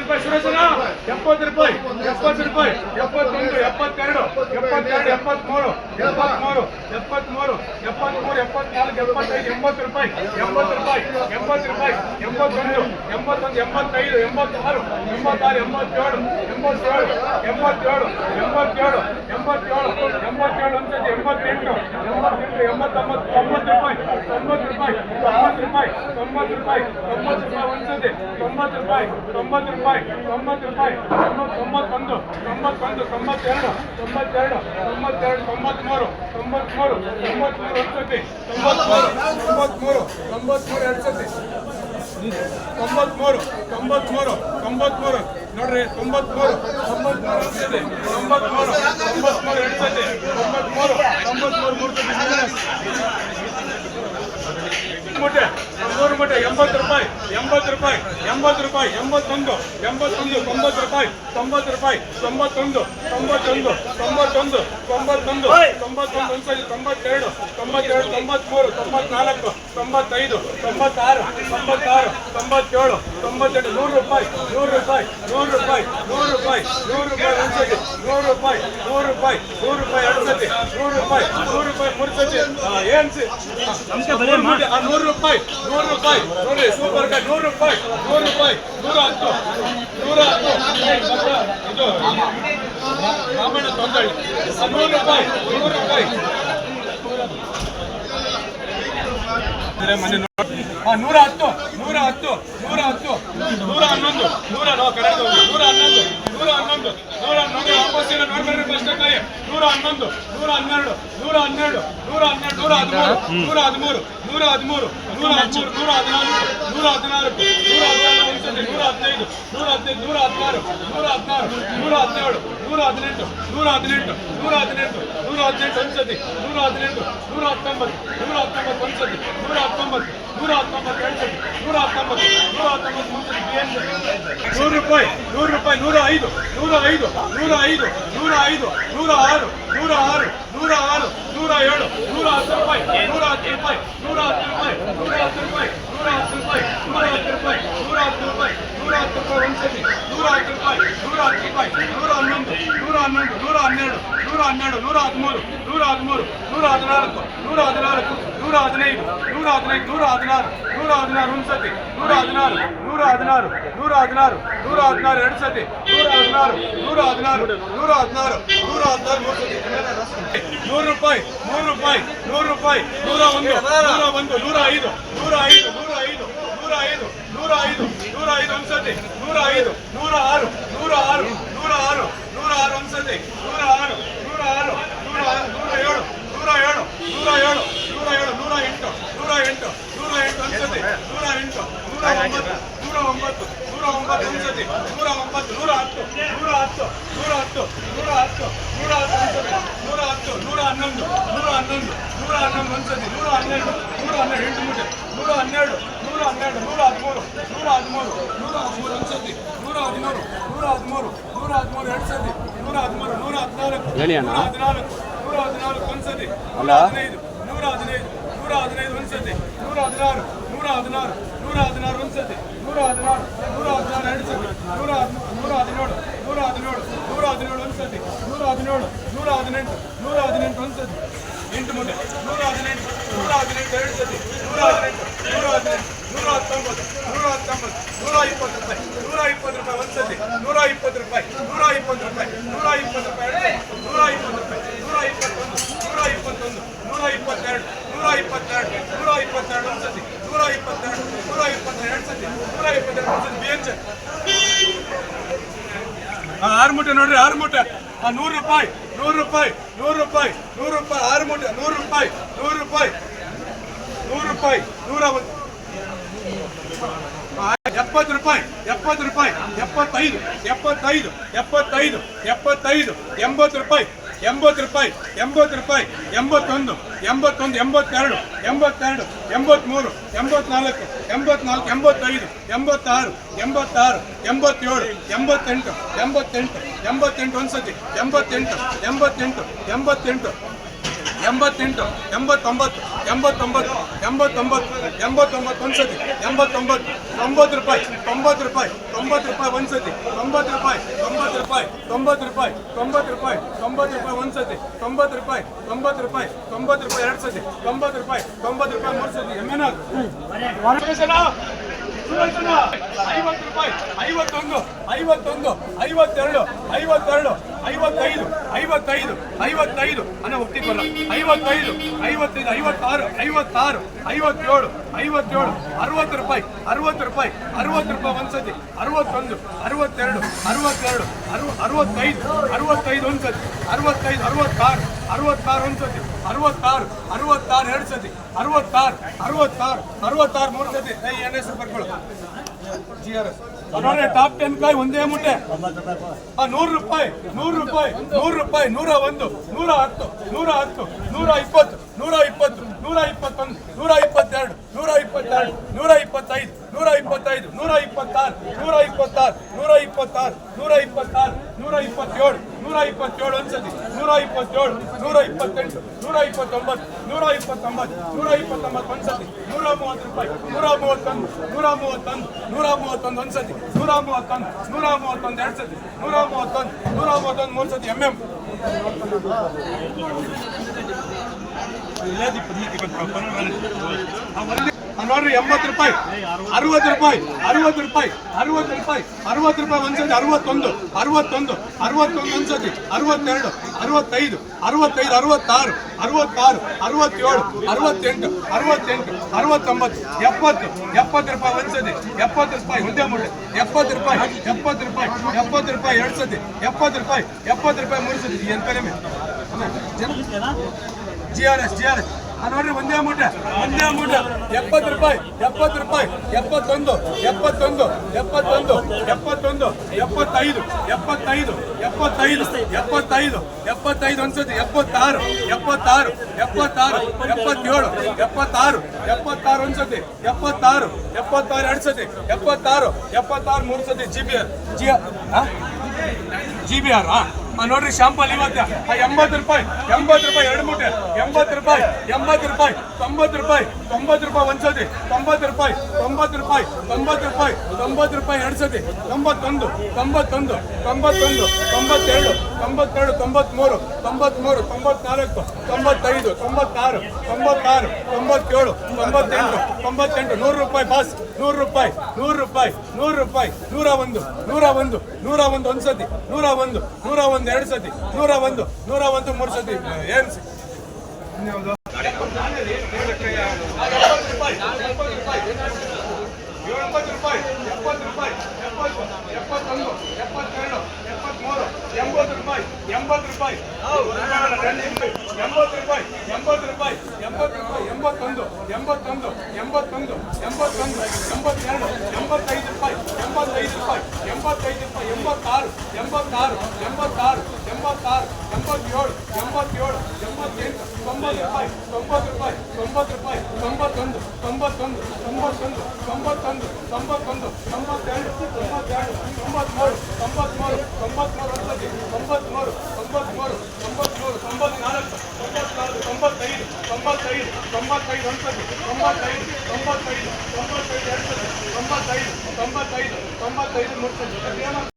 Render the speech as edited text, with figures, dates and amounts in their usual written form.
ರೂಪಾಯಿ ಸುರೇಶನ 70 ರೂಪಾಯಿ 71 72 73 74 74 74 74 75 80 ರೂಪಾಯಿ 80 ರೂಪಾಯಿ 80 ರೂಪಾಯಿ 81 81 85 86 87 87 87 ನೋಡ್ರಿ 93 ಮೂಟೆ 80 ರೂಪಾಯಿ 80 ರೂಪಾಯಿ 80 ರೂಪಾಯಿ 81 90 ರೂಪಾಯಿ 90 ರೂಪಾಯಿ 91 91 91 91 92 93 94 95 96 97 97 98 100 ರೂಪಾಯಿ 100 ರೂಪಾಯಿ 100 ರೂಪಾಯಿ 100 ರೂಪಾಯಿ 100 ರೂಪಾಯಿ ಒಂದ್ಸತಿ 100 ರೂಪಾಯಿ 100 ರೂಪಾಯಿ 100 ರೂಪಾಯಿ ಎರಡು ಸತಿ 100 ರೂಪಾಯಿ 100 ರೂಪಾಯಿ ಮೂರು ಸತಿ ಏನ್ 100 ರೂಪಾಯಿ 100 ರೂಪಾಯಿ ನೋಡಿ ಸೂಪರ್ ಗಾಡಿ 100 ರೂಪಾಯಿ 100 ರೂಪಾಯಿ 110 ಇದು ರಾಮಣ್ಣ ತೊಂದಳ್ಳಿ 100 ರೂಪಾಯಿ 100 ರೂಪಾಯಿ ಮನೆ 110 110 110 111 111 ವಾಪಸ್ಸಿನ ನೋಡ್ಬೇಡ್ರಿ ಕಷ್ಟಕ್ಕಾಗಿ 111 112 112 113 113 113 100 ರೂಪಾಯಿ 105 105 105 105 106 106 106 107 110 ರೂಪಾಯಿ 110 ರೂಪಾಯಿ 110 ರೂಪಾಯಿ 110 ರೂಪಾಯಿ 110 ರೂಪಾಯಿ 110 ರೂಪಾಯಿ 110 ರೂಪಾಯಿ 110 ರೂಪಾಯಿ ಒಂದ್ಸತಿ 110 ರೂಪಾಯಿ 110 ರೂಪಾಯಿ 111 111 112 112 113 113 114 114 115 115 116 ಒಂದ್ಸತಿ 116 116 116 116 ಎರಡು ಸತಿ 116 116 116 116 ಮೂರು ಸತಿ 100 ರೂಪಾಯಿ 100 ರೂಪಾಯಿ 100 ರೂಪಾಯಿ 101 101 105 105 105 105 105 105 ಒಂದ್ಸತಿ 105 106 106 106 106 ಒಂದ್ಸತಿ 106 106 107 107 107 107 108 108 108 ಒಂದ್ಸತಿ 108 109 109 109 ಒಂದ್ಸತಿ 109 110 110 110 110 110 111 111 111 ಒಂದ್ಸತಿ 112 112 ಎಂಟು ಮೂಟೆ 112 112 113 113 ಒಂದ್ಸತಿ 113 113 113 ಎರಡು ಸತಿ 113 114 114 ಒಂದ್ಸತಿ 115 115 115 ಒಂದ್ಸತಿ 116 116 116 ಒಂದ್ಸತಿ 116 116 ಎರಡು ಸತಿ 117 117 ಒಂದ್ಸತಿ 117 118 118 ಒಂದ್ಸತಿ ಎಂಟು ಮೂಟೆ 118 118 ಎರಡು ಸತಿ 118 118 119 119 120 ರೂಪಾಯಿ 120 ರೂಪಾಯಿ ಒಂದ್ಸತಿ 120 ರೂಪಾಯಿ 120 ರೂಪಾಯಿ 120 ರೂಪಾಯಿ 120 ರೂಪಾಯಿ 121 121 122 122 ಒಂದ್ಸತಿ 122 122 ಎರಡು ಸತಿ 122 ಒಂದ್ಸತಿ ಬಿಎನ್ಜೆ 6 ಮೂಟೆ ನೋಡ್ರಿ 6 ಮೂಟೆ 100 ರೂಪಾಯಿ 100 ರೂಪಾಯಿ 100 ರೂಪಾಯಿ 100 ರೂಪಾಯಿ 6 ಮೂಟೆ 100 ರೂಪಾಯಿ 100 ರೂಪಾಯಿ 100 ರೂಪಾಯಿ 70 ರೂಪಾಯಿ 70 ರೂಪಾಯಿ 75 75 75 75 80 ರೂಪಾಯಿ 80 ರೂಪಾಯಿ 80 ರೂಪಾಯಿ 81 81 82 82 83 84 84 85 86 86 87 88 88 88 ಒಂದ್ಸತಿ 88 88 88 ಎಂಬತ್ತೆಂಟು ಎಂಬತ್ತೊಂಬತ್ತು ಎಂಬತ್ತೊಂಬತ್ತು ಎಂಬತ್ತೊಂಬತ್ತು ಎಂಬತ್ತೊಂಬತ್ತು ಒಂದ್ಸತಿ ಎಂಬತ್ತೊಂಬತ್ತು ತೊಂಬತ್ತು ರೂಪಾಯಿ ತೊಂಬತ್ತು ರೂಪಾಯಿ ತೊಂಬತ್ತು ರೂಪಾಯಿ ಒಂದ್ಸತಿ ತೊಂಬತ್ತು ರೂಪಾಯಿ ತೊಂಬತ್ತು ರೂಪಾಯಿ ತೊಂಬತ್ತು ರೂಪಾಯಿ ತೊಂಬತ್ತು ರೂಪಾಯಿ ತೊಂಬತ್ತು ರೂಪಾಯಿ ಒಂದ್ಸತಿ ತೊಂಬತ್ತು ರೂಪಾಯಿ ತೊಂಬತ್ತು ರೂಪಾಯಿ ತೊಂಬತ್ತು ರೂಪಾಯಿ ಎರಡು ಸತಿ ತೊಂಬತ್ತು ರೂಪಾಯಿ ಮೂರು ಸತಿ ಎಮ್ಮೆನಾಗ ಐವತ್ತು ರೂಪಾಯಿ ಐವತ್ತೊಂದು ಐವತ್ತೊಂದು ಐವತ್ತೆರಡು ಐವತ್ತೆರಡು ಐವತ್ತೈದು ಐವತ್ತೈದು ಐವತ್ತೈದು ಅನ್ನ ಒಪ್ಪಿಕೊಳ್ಳ ಐವತ್ತೈದು ಐವತ್ತೈದು ಐವತ್ತಾರು ಐವತ್ತಾರು ಐವತ್ತೇಳು ಐವತ್ತೇಳು ಅರವತ್ತು ರೂಪಾಯಿ ಅರವತ್ತು ರೂಪಾಯಿ ಒಂದ್ಸತಿ ಅರವತ್ತೊಂದು ಅರವತ್ತೆರಡು ಅರವತ್ತೆರಡು ಅರವತ್ತೈದು ಅರವತ್ತೈದು ಒಂದ್ಸತಿ ಅರವತ್ತೈದು ಅರವತ್ತಾರು ಒಂದ್ಸತಿ ಅರವತ್ತಾರು ಎರಡು ಸತಿ ಅರವತ್ತಾರು ಮೂರು ಸತಿ ಏನ್ ಹೆಸರು ಬರ್ಕೊಳ್ಳು GRS ಟಾಪ್ 10 ಕಾಯಿ ಒಂದೇ ಮುಟ್ಟೆ 100 ರೂಪಾಯಿ 101 110 120 120 120 121 122 122 125 125 126 127 ಒಂದ್ಸತಿ 127 128 129 ಒಂದ್ಸತಿ 130 ರೂಪಾಯಿ 131 ಒಂದ್ಸತಿ 131 ಎರಡು ಸತಿ 131 ಮೂರು ಸತಿ ನೋಡ್ರಿ 80 ರೂಪಾಯಿ 60 ರೂಪಾಯಿ 60 ರೂಪಾಯಿ 60 ರೂಪಾಯಿ 60 ರೂಪಾಯಿ ಒಂದ್ಸತಿ 61 ಒಂದ್ಸತಿ 62 65 66 67 68 69 70 ರೂಪಾಯಿ ಒಂದ್ಸತಿ 70 ರೂಪಾಯಿ ಒಂದೇ ಮುಟ್ಟೆ 70 ರೂಪಾಯಿ ಎರಡು ಸತಿ 70 ರೂಪಾಯಿ ಮೂರು ಸತಿ ಏನ್ ಕಡಿಮೆ GRS ನೋಡ್ರಿ ಒಂದೇ ಮೂಟ 70 ರೂಪಾಯಿ 71 75 ಒಂದ್ಸತಿ 76 ಒಂದ್ಸತಿ 76 ಎರಡು ಸತಿ 76 ಮೂರು ಸತಿ GBR ನೋಡ್ರಿ ಶಾಂಪಲ್ ಇವತ್ತ 80 ರೂಪಾಯಿ ಎರಡು ಮೂಟೆ 80 ರೂಪಾಯಿ 90 ರೂಪಾಯಿ ಒಂದ್ಸತಿ 90 ರೂಪಾಯಿ ಎರಡು ಸತಿ 91 92 93 94 95 96 97 98 100 ರೂಪಾಯಿ ಬಾಸ್ 100 ರೂಪಾಯಿ 101 ಒಂದ್ಸತಿ 101 ಎರಡು ಸತಿ 101 ಮೂರು ಸತಿ ಏನ್